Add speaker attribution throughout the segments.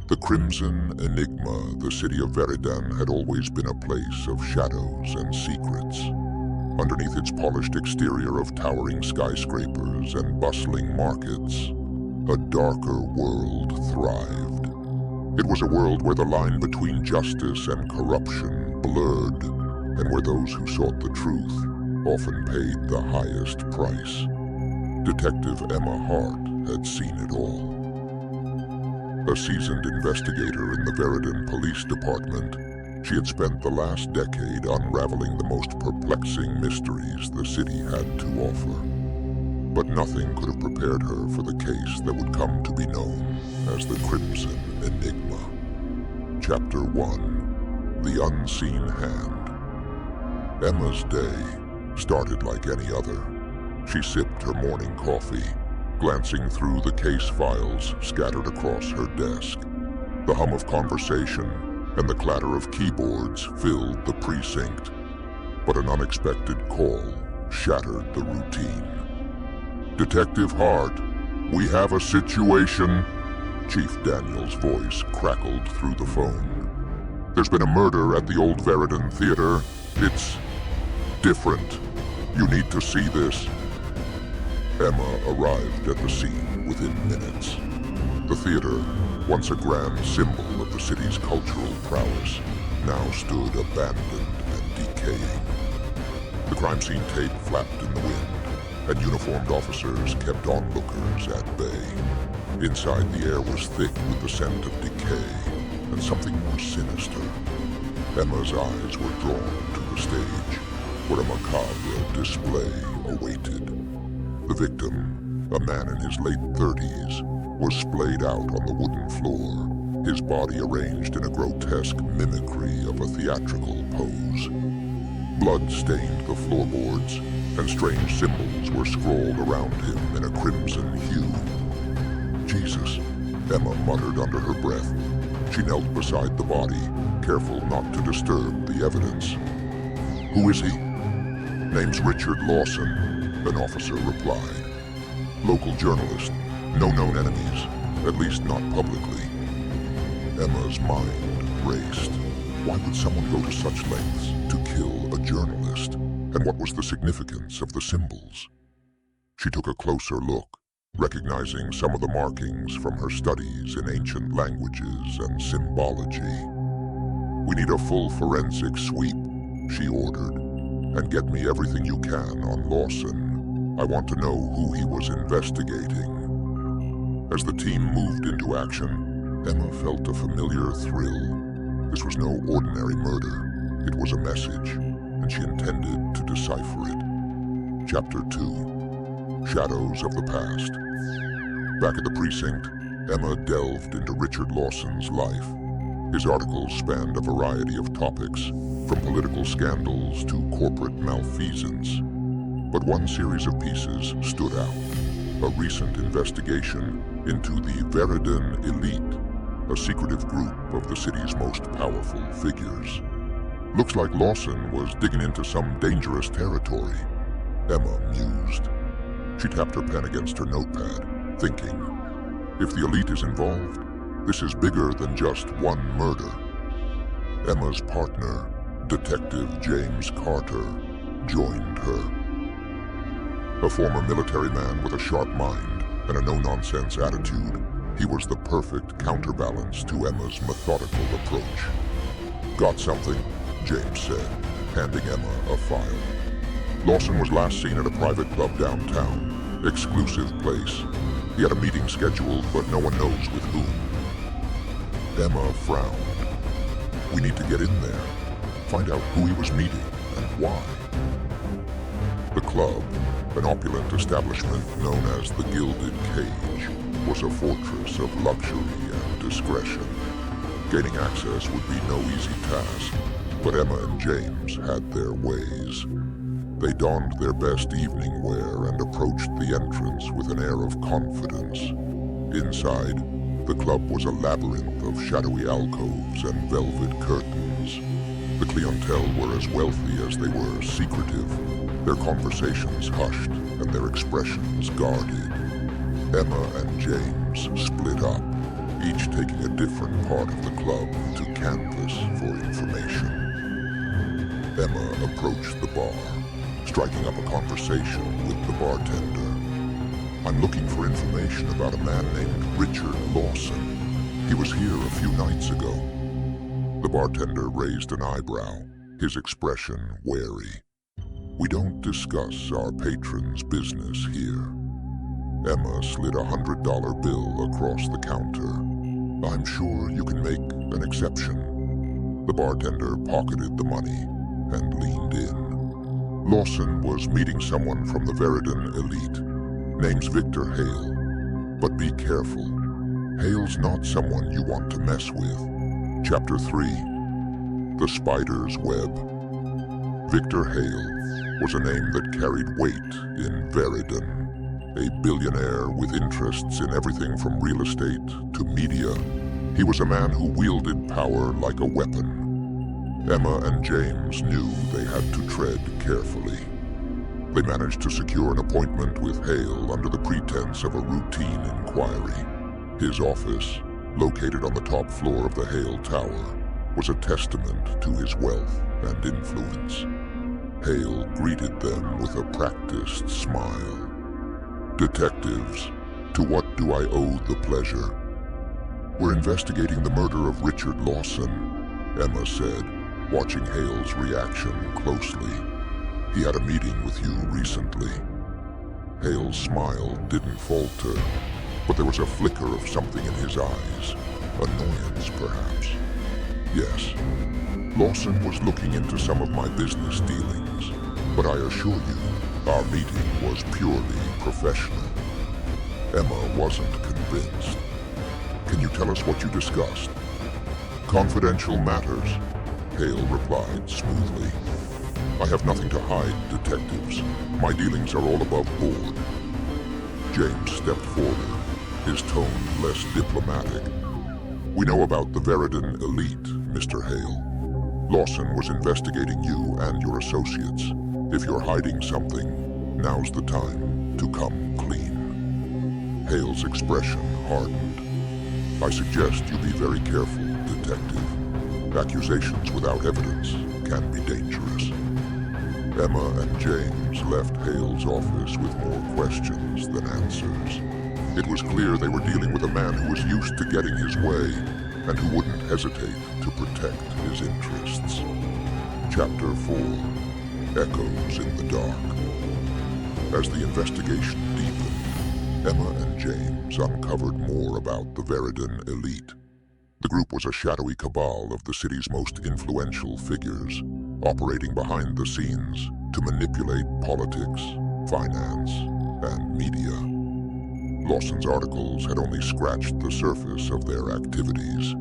Speaker 1: The Crimson Enigma, the city of Veridan, had always been a place of shadows and secrets. Underneath its polished exterior of towering skyscrapers and bustling markets, a darker world thrived. It was a world where the line between justice and corruption blurred, and where those who sought the truth often paid the highest price. Detective Emma Hart had seen it all. A seasoned investigator in the Veridan Police Department, she had spent the last decade unraveling the most perplexing mysteries the city had to offer. But nothing could have prepared her for the case that would come to be known as the Crimson Enigma. Chapter 1: The Unseen Hand. Emma's day started like any other. She sipped her morning coffee, glancing through the case files scattered across her desk. The hum of conversation and the clatter of keyboards filled the precinct, but an unexpected call shattered the routine. "Detective Hart, we have a situation." Chief Daniel's voice crackled through the phone. "There's been a murder at the old Veridan Theater. It's different. You need to see this." Emma arrived at the scene within minutes. The theater, once a grand symbol of the city's cultural prowess, now stood abandoned and decaying. The crime scene tape flapped in the wind, and uniformed officers kept onlookers at bay. Inside, the air was thick with the scent of decay and something more sinister. Emma's eyes were drawn to the stage, where a macabre display awaited. The victim, a man in his late 30s, was splayed out on the wooden floor, his body arranged in a grotesque mimicry of a theatrical pose. Blood stained the floorboards, and strange symbols were scrawled around him in a crimson hue. "Jesus," Emma muttered under her breath. She knelt beside the body, careful not to disturb the evidence. "Who is he?" "Name's Richard Lawson," an officer replied. "Local journalist. No known enemies, at least not publicly." Emma's mind raced. Why would someone go to such lengths to kill a journalist? And what was the significance of the symbols? She took a closer look, recognizing some of the markings from her studies in ancient languages and symbology. "We need a full forensic sweep," she ordered, "and get me everything you can on Lawson. I want to know who he was investigating." As the team moved into action, Emma felt a familiar thrill. This was no ordinary murder. It was a message, and she intended to decipher it. Chapter 2: Shadows of the Past. Back at the precinct, Emma delved into Richard Lawson's life. His articles spanned a variety of topics, from political scandals to corporate malfeasance. But one series of pieces stood out: a recent investigation into the Veridan Elite, a secretive group of the city's most powerful figures. "Looks like Lawson was digging into some dangerous territory," Emma mused. She tapped her pen against her notepad, thinking, if the elite is involved, this is bigger than just one murder. Emma's partner, Detective James Carter, joined her. A former military man with a sharp mind and a no-nonsense attitude, he was the perfect counterbalance to Emma's methodical approach. "Got something?" James said, handing Emma a file. "Lawson was last seen at a private club downtown. Exclusive place. He had a meeting scheduled, but no one knows with whom." Emma frowned. "We need to get in there. Find out who he was meeting and why." The club, an opulent establishment known as the Gilded Cage, was a fortress of luxury and discretion. Gaining access would be no easy task, but Emma and James had their ways. They donned their best evening wear and approached the entrance with an air of confidence. Inside, the club was a labyrinth of shadowy alcoves and velvet curtains. The clientele were as wealthy as they were secretive, their conversations hushed and their expressions guarded. Emma and James split up, each taking a different part of the club to canvass for information. Emma approached the bar, striking up a conversation with the bartender. "I'm looking for information about a man named Richard Lawson. He was here a few nights ago." The bartender raised an eyebrow, his expression wary. "We don't discuss our patrons' business here." Emma slid a $100 bill across the counter. "I'm sure you can make an exception." The bartender pocketed the money and leaned in. "Lawson was meeting someone from the Veridan Elite. Name's Victor Hale. But be careful. Hale's not someone you want to mess with." Chapter 3. The Spider's Web. Victor Hale was a name that carried weight in Veridan. A billionaire with interests in everything from real estate to media, he was a man who wielded power like a weapon. Emma and James knew they had to tread carefully. They managed to secure an appointment with Hale under the pretense of a routine inquiry. His office, located on the top floor of the Hale Tower, was a testament to his wealth and influence. Hale greeted them with a practiced smile. "Detectives, to what do I owe the pleasure?" "We're investigating the murder of Richard Lawson," Emma said, watching Hale's reaction closely. "He had a meeting with you recently." Hale's smile didn't falter, but there was a flicker of something in his eyes. Annoyance, perhaps. "Yes, Lawson was looking into some of my business dealings, but I assure you, our meeting was purely professional." Emma wasn't convinced. "Can you tell us what you discussed?" "Confidential matters," Hale replied smoothly. "I have nothing to hide, detectives. My dealings are all above board." James stepped forward, his tone less diplomatic. "We know about the Veridan Elite, Mr. Hale. Lawson was investigating you and your associates. If you're hiding something, now's the time to come clean." Hale's expression hardened. "I suggest you be very careful, detective. Accusations without evidence can be dangerous." Emma and James left Hale's office with more questions than answers. It was clear they were dealing with a man who was used to getting his way and who wouldn't hesitate to protect his interests. Chapter 4. Echoes in the Dark. As the investigation deepened, Emma and James uncovered more about the Veridan Elite. The group was a shadowy cabal of the city's most influential figures, operating behind the scenes to manipulate politics, finance, and media. Lawson's articles had only scratched the surface of their activities.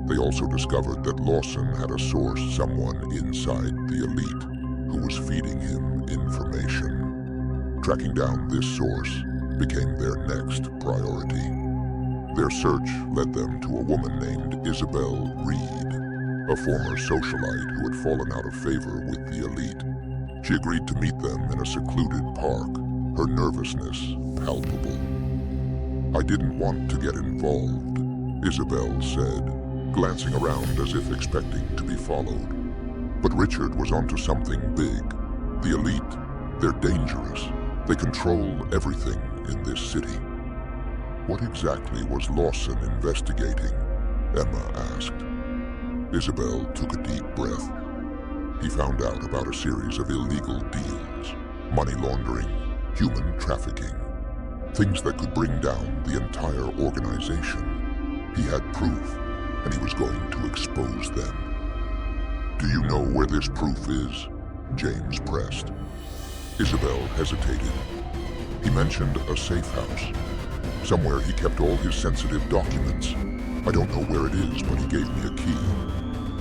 Speaker 1: They also discovered that Lawson had a source, someone inside the elite, who was feeding him information. Tracking down this source became their next priority. Their search led them to a woman named Isabel Reed, a former socialite who had fallen out of favor with the elite. She agreed to meet them in a secluded park, her nervousness palpable. "I didn't want to get involved," Isabel said, glancing around as if expecting to be followed. But Richard was onto something big. The elite, they're dangerous. They control everything in this city. "What exactly was Lawson investigating?" Emma asked. Isabel took a deep breath. "He found out about a series of illegal deals, money laundering, human trafficking, things that could bring down the entire organization. He had proof, and he was going to expose them." "Do you know where this proof is?" James pressed. Isabel hesitated. "He mentioned a safe house. Somewhere he kept all his sensitive documents. I don't know where it is, but he gave me a key."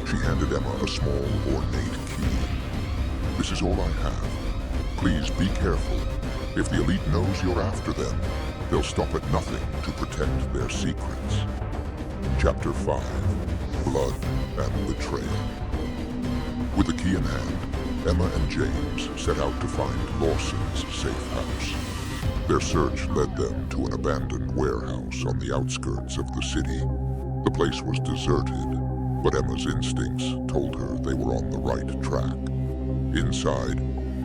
Speaker 1: She handed Emma a small, ornate key. "This is all I have. Please be careful. If the elite knows you're after them, they'll stop at nothing to protect their secrets." Chapter 5. Blood and Betrayal. With the key in hand, Emma and James set out to find Lawson's safe house. Their search led them to an abandoned warehouse on the outskirts of the city. The place was deserted, but Emma's instincts told her they were on the right track. Inside,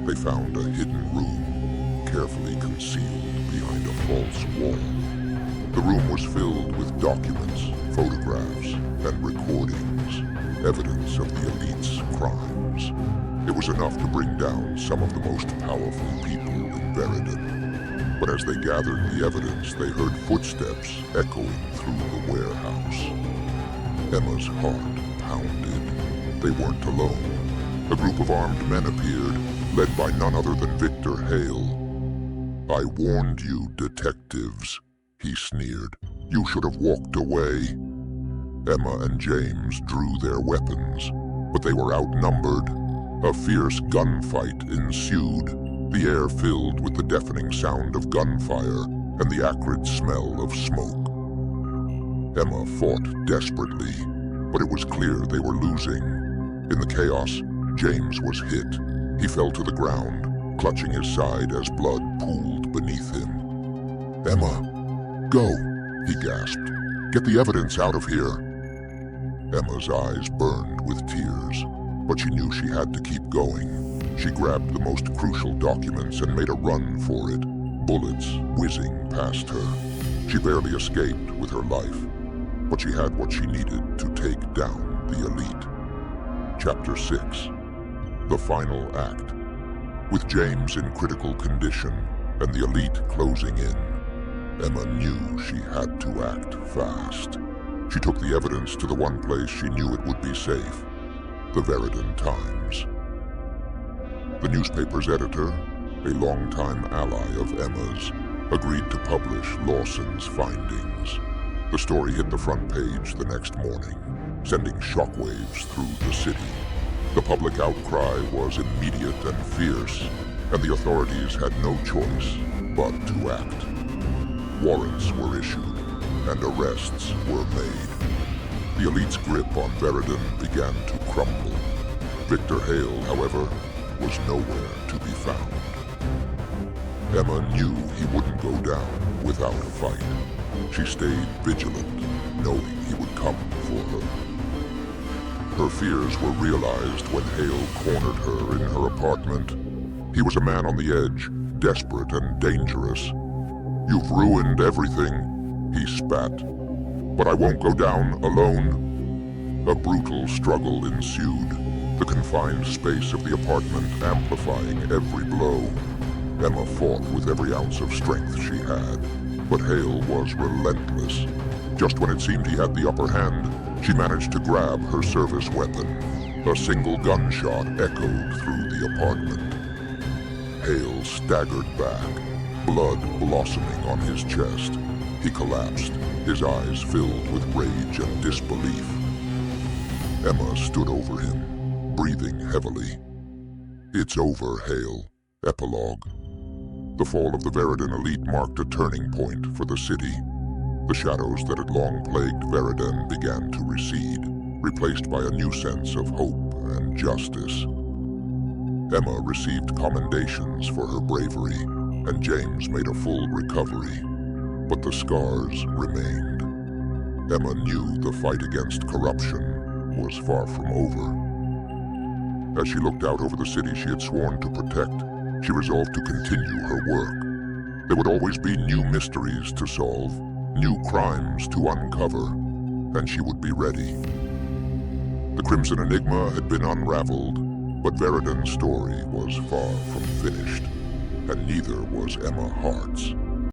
Speaker 1: they found a hidden room, carefully concealed behind a false wall. The room was filled with documents, photographs, and recordings, evidence of the Elite's crimes. It was enough to bring down some of the most powerful people in Veridan. But as they gathered the evidence, they heard footsteps echoing through the warehouse. Emma's heart pounded. They weren't alone. A group of armed men appeared, led by none other than Victor Hale. "I warned you, detectives," he sneered. "You should have walked away." Emma and James drew their weapons, but they were outnumbered. A fierce gunfight ensued, the air filled with the deafening sound of gunfire and the acrid smell of smoke. Emma fought desperately, but it was clear they were losing. In the chaos, James was hit. He fell to the ground, clutching his side as blood pooled beneath him. "Emma, go," he gasped. "Get the evidence out of here." Emma's eyes burned with tears, but she knew she had to keep going. She grabbed the most crucial documents and made a run for it, bullets whizzing past her. She barely escaped with her life, but she had what she needed to take down the Elite. Chapter 6. The Final Act. With James in critical condition and the Elite closing in, Emma knew she had to act fast. She took the evidence to the one place she knew it would be safe, the Veridan Times. The newspaper's editor, a longtime ally of Emma's, agreed to publish Lawson's findings. The story hit the front page the next morning, sending shockwaves through the city. The public outcry was immediate and fierce, and the authorities had no choice but to act. Warrants were issued, and arrests were made. The Elite's grip on Veridan began to crumble. Victor Hale, however, was nowhere to be found. Emma knew he wouldn't go down without a fight. She stayed vigilant, knowing he would come for her. Her fears were realized when Hale cornered her in her apartment. He was a man on the edge, desperate and dangerous. "You've ruined everything," he spat. "But I won't go down alone." A brutal struggle ensued, the confined space of the apartment amplifying every blow. Emma fought with every ounce of strength she had, but Hale was relentless. Just when it seemed he had the upper hand, she managed to grab her service weapon. A single gunshot echoed through the apartment. Hale staggered back, blood blossoming on his chest. He collapsed, his eyes filled with rage and disbelief. Emma stood over him, breathing heavily. "It's over, Hale." Epilogue. The fall of the Veridan Elite marked a turning point for the city. The shadows that had long plagued Veridan began to recede, replaced by a new sense of hope and justice. Emma received commendations for her bravery, and James made a full recovery. But the scars remained. Emma knew the fight against corruption was far from over. As she looked out over the city she had sworn to protect, she resolved to continue her work. There would always be new mysteries to solve, new crimes to uncover, and she would be ready. The Crimson Enigma had been unraveled, but Veridan's story was far from finished, and neither was Emma Hart's.